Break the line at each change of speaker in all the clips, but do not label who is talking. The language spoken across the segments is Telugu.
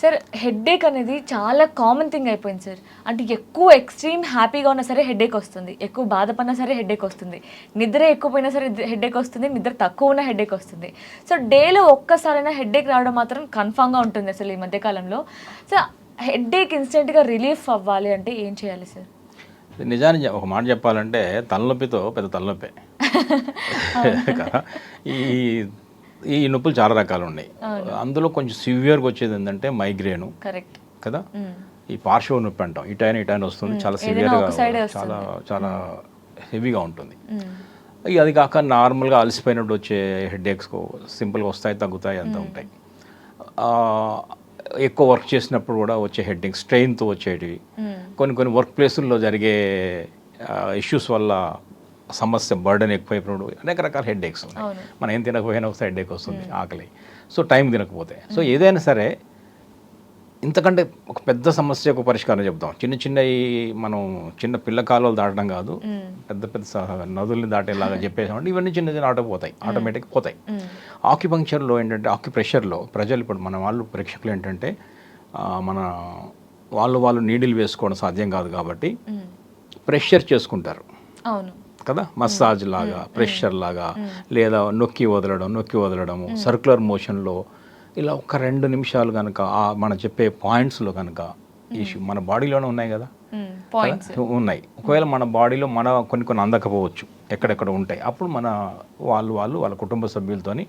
సార్ హెడ్ఏక్ అనేది చాలా కామన్ థింగ్ అయిపోయింది సార్. అంటే ఎక్కువ ఎక్స్ట్రీమ్ హ్యాపీగా ఉన్నా సరే హెడ్ఏక్ వస్తుంది, ఎక్కువ బాధపడినా సరే హెడ్ఏక్ వస్తుంది, నిద్ర ఎక్కువ పోయినా సరే హెడ్ఏక్ వస్తుంది, నిద్ర తక్కువ ఉన్నా హెడ్ఏక్ వస్తుంది. సో డేలో ఒక్కసారైనా హెడ్ఏక్ రావడం మాత్రం కన్ఫామ్గా ఉంటుంది అసలు ఈ మధ్యకాలంలో. సో హెడ్ఏక్ ఇన్స్టెంట్గా రిలీఫ్ అవ్వాలి అంటే ఏం చేయాలి సార్?
నిజానికి ఒక మాట చెప్పాలంటే తలనొప్పితో పెద్ద తలనొప్పే కదా. ఈ ఈ నొప్పులు చాలా రకాలు ఉన్నాయి. అందులో కొంచెం సివియర్గా వచ్చేది ఏంటంటే మైగ్రేను,
కరెక్ట్
కదా. ఈ పార్శ్వ నొప్పి అంటాం, ఇటైన వస్తుంది, చాలా సివియర్గా, చాలా చాలా హెవీగా ఉంటుంది. అది కాక నార్మల్గా అలసిపోయినప్పుడు వచ్చే హెడ్ఏక్స్ సింపుల్గా వస్తాయి, తగ్గుతాయి, అంతా ఉంటాయి. ఎక్కువ వర్క్ చేసినప్పుడు కూడా వచ్చే హెడ్ఏక్, స్ట్రెయిన్తో వచ్చేటివి, కొన్ని వర్క్ ప్లేసుల్లో జరిగే ఇష్యూస్ వల్ల సమస్య బర్డెన్ ఎక్కువైపోయినప్పుడు అనేక రకాల హెడ్ఏక్స్ ఉన్నాయి. మనం ఏం తినకపోయినా వస్తే హెడ్ఏక్ వస్తుంది, ఆకలి, సో టైం తినకపోతే. సో ఏదైనా సరే ఇంతకంటే ఒక పెద్ద సమస్యకు పరిష్కారం చెప్తాం. మనం చిన్న పిల్ల కాలువలు దాటడం కాదు, పెద్ద నదుల్ని దాటేలాగా చెప్పేసామంటే ఇవన్నీ చిన్న ఆటోపోతాయి, ఆటోమేటిక్ పోతాయి. ఆక్యుపంక్చర్లో ఏంటంటే, ఆక్యుప్రెషర్లో ప్రజలు ఇప్పుడు మన వాళ్ళు ప్రేక్షకులు ఏంటంటే మన వాళ్ళు నీడిల్ వేసుకోవడం సాధ్యం కాదు కాబట్టి ప్రెషర్ చేసుకుంటారు, అవును కదా. మసాజ్ లాగా, ప్రెషర్ లాగా, లేదా నొక్కి వదలడము, సర్క్యులర్ మోషన్లో ఇలా ఒక 2 నిమిషాలు కనుక మనం చెప్పే పాయింట్స్లో కనుక మన బాడీలోనే ఉన్నాయి కదా, ఉన్నాయి. ఒకవేళ మన బాడీలో కొన్ని అందకపోవచ్చు, ఎక్కడెక్కడ ఉంటాయి, అప్పుడు వాళ్ళ కుటుంబ సభ్యులతోని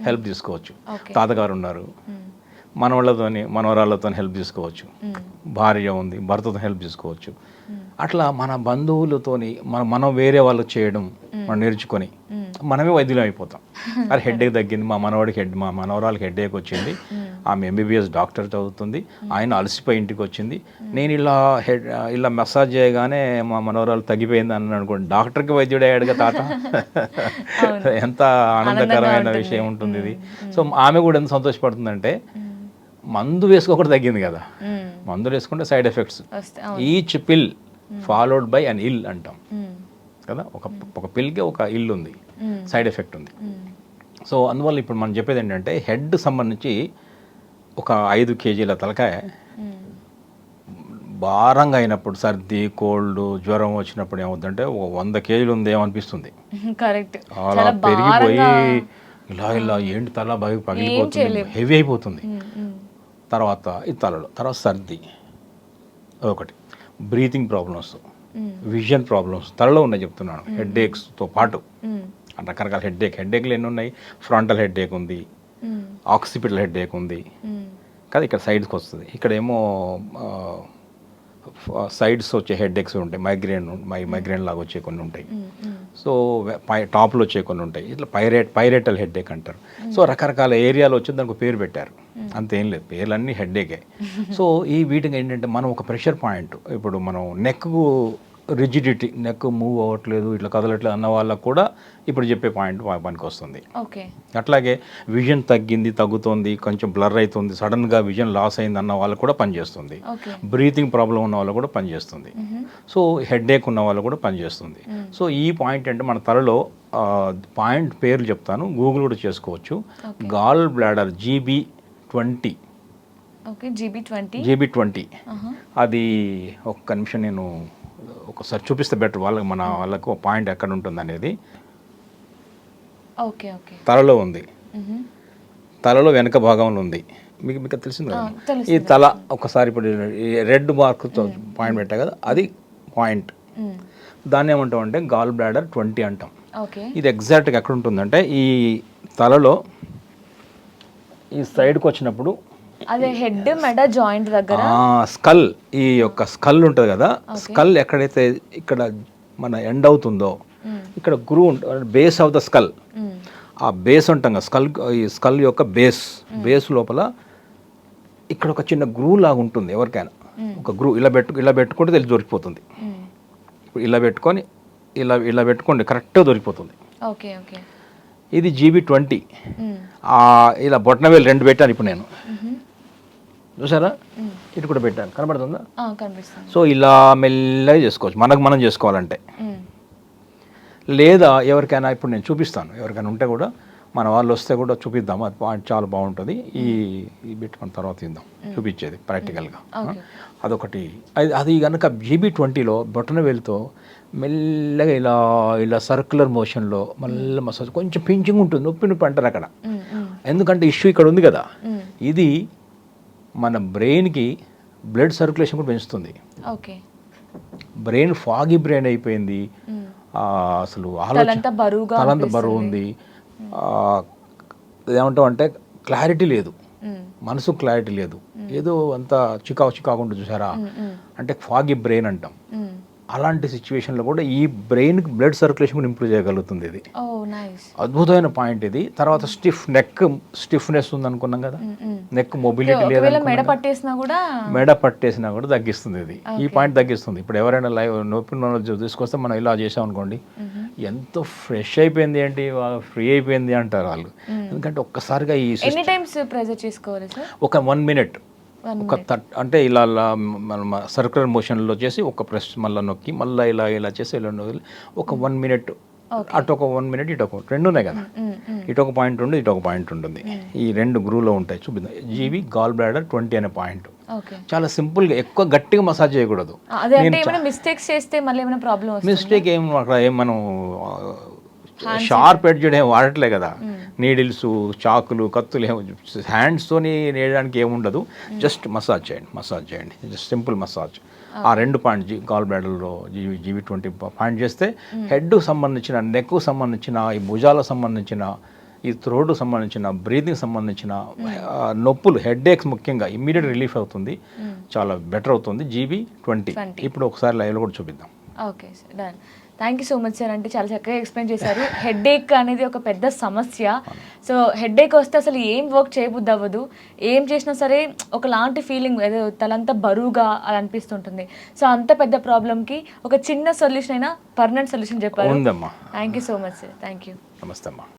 హెల్ప్ తీసుకోవచ్చు. తాతగారు ఉన్నారు, మనవరాళ్ళతో హెల్ప్ తీసుకోవచ్చు, భార్య ఉంది, భర్తతో హెల్ప్ తీసుకోవచ్చు. అట్లా మన బంధువులతోని మనం వేరే వాళ్ళు చేయడం మనం నేర్చుకొని మనమే వైద్యులం అయిపోతాం. అది హెడ్ఏక్ తగ్గింది, మా మనవరాలకి హెడ్ఏక్ వచ్చింది, ఆమె MBBS డాక్టర్ చదువుతుంది, ఆయన అలసిపోయి ఇంటికి వచ్చింది, నేను ఇలా మసాజ్ చేయగానే మా మనవరాలు తగ్గిపోయింది అని అనుకోండి, డాక్టర్కి వైద్యుడు అయ్యాడుగా తాత. ఎంత ఆనందకరమైన విషయం ఉంటుంది ఇది. సో ఆమె కూడా ఎంత సంతోషపడుతుందంటే మందు వేసుకోకుండా తగ్గింది కదా. మందులు వేసుకుంటే సైడ్ ఎఫెక్ట్స్, ఈచ్ పిల్ ఫాలోడ్ బై అన్ ఇల్ అంటాం కదా. ఒక పిల్కి ఒక ఇల్ ఉంది, సైడ్ ఎఫెక్ట్ ఉంది. సో అందువల్ల ఇప్పుడు మనం చెప్పేది ఏంటంటే, హెడ్ సంబంధించి ఒక 5 కేజీల తలకాయ భారంగా అయినప్పుడు, సర్ది, కోల్డ్, జ్వరం వచ్చినప్పుడు ఏమవుతుందంటే 100 కేజీలు ఉంది ఏమనిపిస్తుంది, అలా పెరిగిపోయి ఇలా ఏంటి తల పగిలిపోతుంది, హెవీ అయిపోతుంది. తర్వాత ఈ తర్వాత సర్ది ఒకటి, బ్రీతింగ్ ప్రాబ్లమ్స్, విజన్ ప్రాబ్లమ్స్ తలలో ఉన్నాయి చెప్తున్నాను. హెడ్ఏక్స్తో పాటు రకరకాల హెడ్ఏక్లు ఎన్ని ఉన్నాయి. ఫ్రంటల్ హెడ్ఏక్ ఉంది, ఆక్సిపిటల్ హెడ్ఏక్ ఉంది కదా, ఇక్కడ సైడ్స్కి వస్తుంది. ఇక్కడేమో సైడ్స్ వచ్చే హెడ్ఏక్స్ ఉంటాయి, మైగ్రేన్ లాగా వచ్చే కొన్ని ఉంటాయి. సో టాప్లో వచ్చే కొన్ని ఉంటాయి. ఇట్లా పైరేటల్ హెడ్ఏక్ అంటారు. సో రకరకాల ఏరియాలో వచ్చి దానికి పేరు పెట్టారు, అంతేం లేదు, పేర్లన్నీ హెడ్ఏకే. సో వీటికి ఏంటంటే మనం ఒక ప్రెషర్ పాయింట్, ఇప్పుడు మనం నెక్కు రిజిడిటీ, నెక్ మూవ్ అవ్వట్లేదు, ఇట్లా కదలట్లేదు అన్న వాళ్ళకు కూడా ఇప్పుడు చెప్పే పాయింట్ పనికి వస్తుంది. అట్లాగే విజన్ తగ్గుతోంది, కొంచెం బ్లర్ అవుతుంది, సడన్గా విజన్ లాస్ అయింది అన్న వాళ్ళకు కూడా పనిచేస్తుంది. బ్రీతింగ్ ప్రాబ్లం ఉన్న వాళ్ళు కూడా పనిచేస్తుంది. సో హెడ్ఏక్ ఉన్న వాళ్ళు కూడా పనిచేస్తుంది. సో ఈ పాయింట్ అంటే మన తలలో పాయింట్ పేర్లు చెప్తాను, గూగుల్ కూడా చేసుకోవచ్చు. గాల్ బ్లాడర్ GB20, GB20 అది ఒక్క నిమిషం నేను ఒకసారి చూపిస్తే బెటర్, మన వాళ్ళకు పాయింట్ ఎక్కడ ఉంటుంది అనేది. తలలో ఉంది, తలలో వెనక భాగంలో ఉంది, మీకు తెలిసింది కదా. ఈ తల ఒకసారి ఇప్పుడు రెడ్ మార్క్తో పాయింట్ పెట్టా కదా, అది పాయింట్. దాన్ని ఏమంటాం అంటే గాల్ బ్లాడర్ 20 అంటాం. ఇది ఎగ్జాక్ట్గా ఎక్కడ ఉంటుందంటే ఈ తలలో ఈ సైడ్కి వచ్చినప్పుడు,
అదే హెడ్ మెడ జాయింట్ దగ్గర
స్కల్, ఈ యొక్క స్కల్ ఉంటుంది కదా, స్కల్ ఎక్కడైతే ఇక్కడ మన ఎండ్ అవుతుందో ఇక్కడ గ్రూ బేస్ ఆఫ్ ద స్కల్, ఆ బేస్ ఉంటాం కదా, ఈ స్కల్ యొక్క బేస్ లోపల ఇక్కడ ఒక చిన్న గ్రూ లాగా ఉంటుంది. ఎవరికైనా ఒక గ్రూ ఇలా పెట్టుకుంటే తెలిసి దొరికిపోతుంది. ఇప్పుడు ఇలా పెట్టుకోండి, కరెక్ట్గా దొరికిపోతుంది. ఇది GB20. ఇలా బొట్టనవేలు 2 పెట్టాను ఇప్పుడు నేను, చూసారా, ఇటు కూడా పెట్టాను, కనబడుతుందా? సో ఇలా మెల్లగా చేసుకోవచ్చు, మనం చేసుకోవాలంటే. లేదా ఎవరికైనా ఇప్పుడు నేను చూపిస్తాను, ఎవరికైనా ఉంటే కూడా మన వాళ్ళు వస్తే కూడా చూపిద్దాం, అది పాయింట్ చాలా బాగుంటుంది. ఈ పెట్టుకున్న తర్వాత ఇద్దాం చూపించేది ప్రాక్టికల్గా. అదొకటి. అది కనుక GB20లో బొటనవేలుతో మెల్లగా ఇలా ఇలా సర్క్యులర్ మోషన్లో మళ్ళీ మసాజ్, కొంచెం పించింగ్ ఉంటుంది, నొప్పి అంటారు అక్కడ. ఎందుకంటే ఇష్యూ ఇక్కడ ఉంది కదా, ఇది మన బ్రెయిన్కి బ్లడ్ సర్క్యులేషన్ కూడా పెంచుతుంది. బ్రెయిన్ ఫాగీ బ్రెయిన్ అయిపోయింది, అసలు తలంతా బరువు ఉంది, ఏమంటాం అంటే క్లారిటీ లేదు, మనసు క్లారిటీ లేదు, ఏదో అంత చికాకు ఉంటుంది చూసారా, అంటే ఫాగీ బ్రెయిన్ అంటాం. అలాంటి సిచ్యువేషన్లో కూడా ఈ బ్రెయిన్కి బ్లడ్ సర్క్యులేషన్ కూడా ఇంప్రూవ్ చేయగలుగుతుంది. ఇది అద్భుతమైన పాయింట్ ఇది. తర్వాత స్టిఫ్నెస్ ఉంది అనుకున్నాం కదా, నెక్ మొబిలిటీ లేదు, మెడ పట్టేసినా కూడా తగ్గిస్తుంది ఇది. ఈ పాయింట్ తగ్గిస్తుంది. ఇప్పుడు ఎవరైనా నొప్పి తీసుకొస్తే మనం ఇలా చేసాం అనుకోండి, ఎంతో ఫ్రెష్ అయిపోయింది ఏంటి, ఫ్రీ అయిపోయింది అంటారు వాళ్ళు. ఎందుకంటే ఒక్కసారిగా ఈ ఒక 1 minute ఒక అంటే ఇలా సర్క్యులర్ మోషన్లో చేసి ఒక ప్రెస్ మళ్ళీ నొక్కి మళ్ళీ ఇలా చేసి ఇలా ఒక 1 minute, అటు ఒక 1 minute, ఇటు ఒక 2 ఉన్నాయి కదా, ఇటు ఒక పాయింట్ ఉంటుంది, ఇటు ఒక పాయింట్ ఉంటుంది. ఈ 2 గ్రూవ్లో ఉంటాయి. చూపిద్దాం. GB గాల్ బ్లాడర్ 20 అనే పాయింట్. చాలా సింపుల్గా, ఎక్కువ గట్టిగా మసాజ్ చేయకూడదు. మిస్టేక్ ఏం మనం షార్ప్ ఎడ్జ్ ఏం వాడట్లే కదా, నీడిల్స్, చాకులు, కత్తులు హ్యాండ్స్తోని నేయడానికి ఏముండదు. జస్ట్ మసాజ్ చేయండి, జస్ట్ సింపుల్ మసాజ్. ఆ 2 పాయింట్ గాల్ బ్లాడర్లో GB20 పాయింట్ చేస్తే హెడ్కు సంబంధించిన, నెక్కు సంబంధించిన, ఈ భుజాలకు సంబంధించిన, ఈ థ్రోట్కు సంబంధించిన, బ్రీతింగ్ సంబంధించిన నొప్పులు, హెడ్ఏక్స్ ముఖ్యంగా ఇమ్మీడియట్ రిలీఫ్ అవుతుంది, చాలా బెటర్ అవుతుంది. GB20 ఇప్పుడు ఒకసారి లైవ్లో కూడా చూపిద్దాం.
Okay sir, done. Thank you so much sir. అంటే చాలా చక్కగా ఎక్స్ప్లెయిన్ చేశారు. హెడ్ఏక్ అనేది ఒక పెద్ద సమస్య. సో హెడ్ఏక్ వస్తే అసలు ఏం వర్క్ చేయబుద్ది అవ్వదు, ఏం చేసినా సరే ఒకలాంటి ఫీలింగ్, ఏదో తలంతా బరువుగా అలా అనిపిస్తుంటుంది. సో అంత పెద్ద ప్రాబ్లంకి ఒక చిన్న సొల్యూషన్ అయినా పర్మనెంట్ సొల్యూషన్ చెప్పారు. Thank you so much sir. Thank you.
నమస్తే అమ్మా.